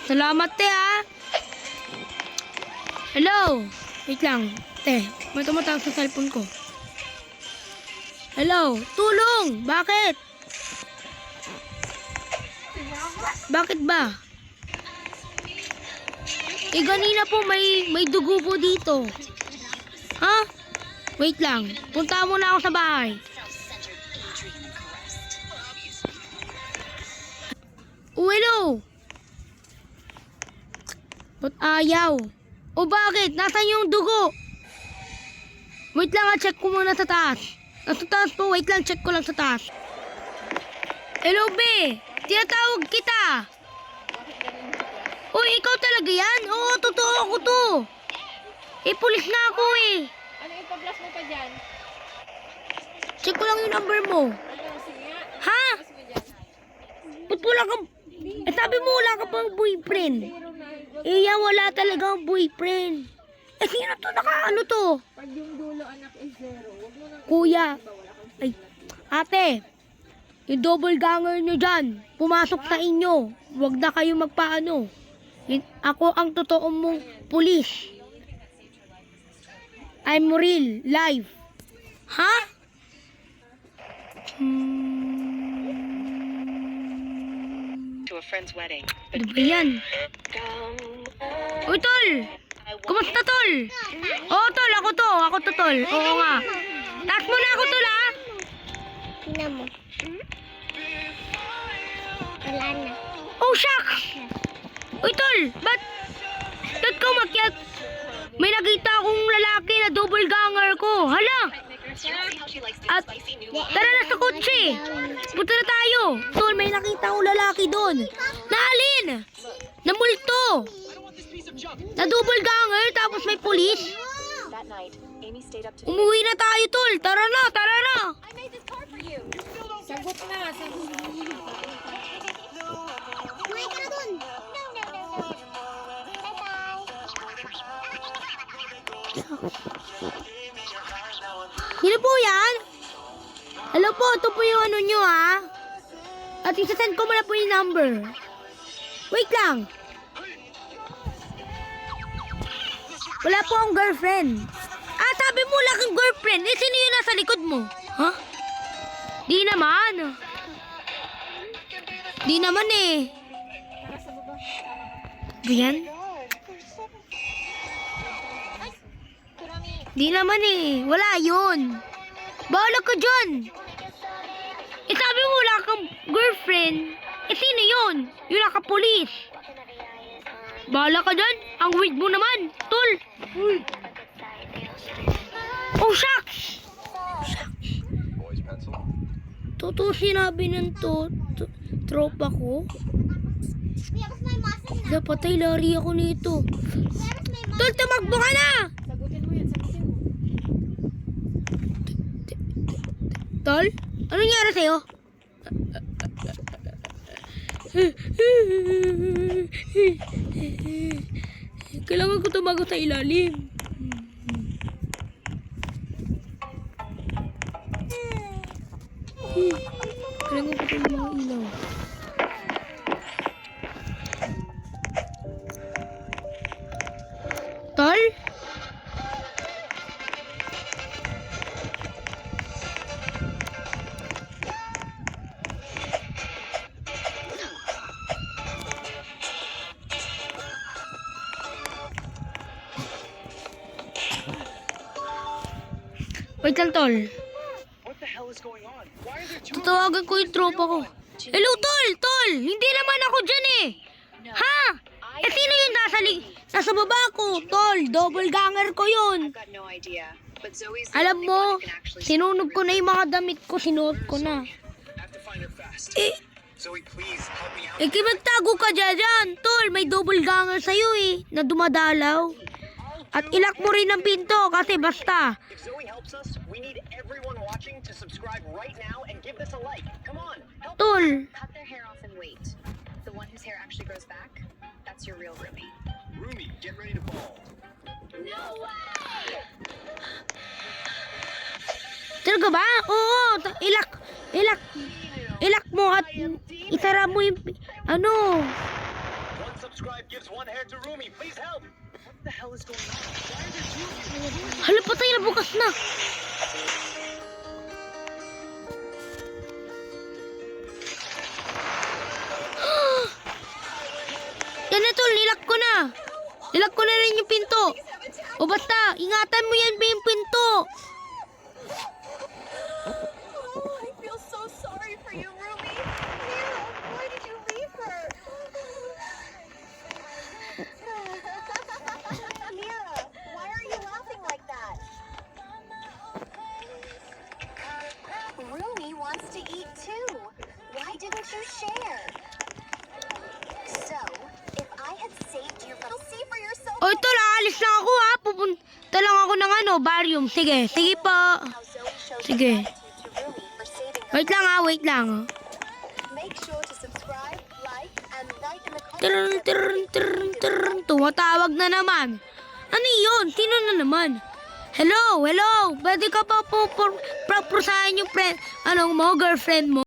Salamat, te, ha? Hello? Wait lang. Te, may tumatawag sa cellphone ko. Hello? Tulong! Bakit? Bakit ba? Ganina po may dugo po dito. Ha? Wait lang. Punta muna ako sa bahay. Hello? Ba't ayaw? O bakit? Nasaan yung dugo? Wait lang, check ko muna sa taas. Nasa taas po, wait lang, check ko lang sa taas. Hello, be. Tinatawag kita. Uy, ikaw talaga yan? Oo, totoo ako to. Pulis na ako eh. Ano ipa-blast mo pa dyan? Check ko lang yung number mo. Ano, sige nga. Ha? Blast mo dyan. Ba't wala ka... sabi mo wala ka pang boyfriend. Zero na. Yan, wala talagang boyfriend. Sino to? Nakaano to? Pag yung dulo anak is zero, huwag mo nang Kuya. iba, wala kang Ay, ate. Yung double ganger nyo dyan. Pumasok sa inyo. Huwag na kayo magpaano. Ako ang totoong mong pulis. I'm real. Live. Ha? To a friend's wedding. Ano ba yan? Uy, tol! Kumusta, tol? Oo, tol. Ako to. Ako to, tol. Oo nga. Taas mo na ako, tol, ha? Tingnan mo. Wala na. Oh, shucks! Uy, tol! Ba't ka umakyat? May nakita akong lalaki na double ganger ko. Hala! At tara na sa kotse. Punta na tayo. Tol, may nakita akong lalaki doon. Naalin! Na multo! Na double ganger tapos may pulis. That night, Amy stayed up to Umuwi na tayo, tol. Tara na, tara na. I made this card for you. sagot na. Sagot na. Kumain ka na dun. Sino po yan? Hello po, ito po yung ano nyo, ha? At isasend ko muna po yung number. Wait lang. Wala po akong girlfriend. Sabi mo wala kang girlfriend. Sino yung nasa likod mo? Ha? Di naman. Di naman eh. Ganyan? Di naman eh. Wala yun. Bahala ka dyan. Sabi mo wala kang girlfriend. Sino yun? Yung nakapulis. Bahala ka dyan. Ang weird mo naman. Tol. Oh, shucks. Totoo sinabi ng tropa ko. Kuya, mas may masa na. Napatay lari ako nito. Kuya, mas may masa. Tol, tumakbo ka na! Sagutin mo yan. Sagutin mo. Tol, anong nangyari sa'yo? Kailangan ko tumago sa ilalim. Kailangan ko tumago mga ilaw. Tol? Wait lang, Tol. What the hell is going on? Why are there two Tatawagan ko yung tropa ko. Hello, Tol! Tol! Hindi naman ako dyan eh! Ha? Sino yung nasa baba ko? Tol, double ganger ko yun. I've got no idea. But Zoe's the Alam only mo, one who can actually sinunog ko na yung mga damit ko, sinuot ko na. have to find her fast. Zoe, please help me out. Magtago ka dyan, Tol. May double ganger sa'yo eh, na dumadalaw. At ilak mo rin ang pinto kasi basta. If Zoe helps us, we need everyone watching to subscribe right now and give this a like. Come on, help. Tol, cut their hair off and wait. The one whose hair actually grows back, that's your real roomie. Rumi, get ready to ball. talaga ba? Oo, ilak mo at isara mo yung, ano, One subscribe gives one hair to Rumi. Please help. What the hell is going on? Why are there two of you? Hala, patay na, bukas na. Yan na tol, nilak ko na. Nilak ko na rin yung pinto. O basta, ingatan mo yan yung pinto. Oh, I feel so sorry for you, Rumi. Mira, why did you leave her? Mira, why are you laughing like that? Rumi wants to eat too. Why didn't you share? So, if I had saved you, you'll see for yourself O tol, aalis lang ako ha. Pupunta lang ako ng barium. Sige, sige po. how Zoe shows Sige. gratitude to Rumi for saving her. Wait lang ha, wait lang ha. Make sure to subscribe, like, and write in the Tirun, comments. tirun, tirun, tirun. Tumatawag na naman. Ano yun? Sino na naman? Hello, hello. Pwede ka pa po prusahin yung friend, girlfriend mo?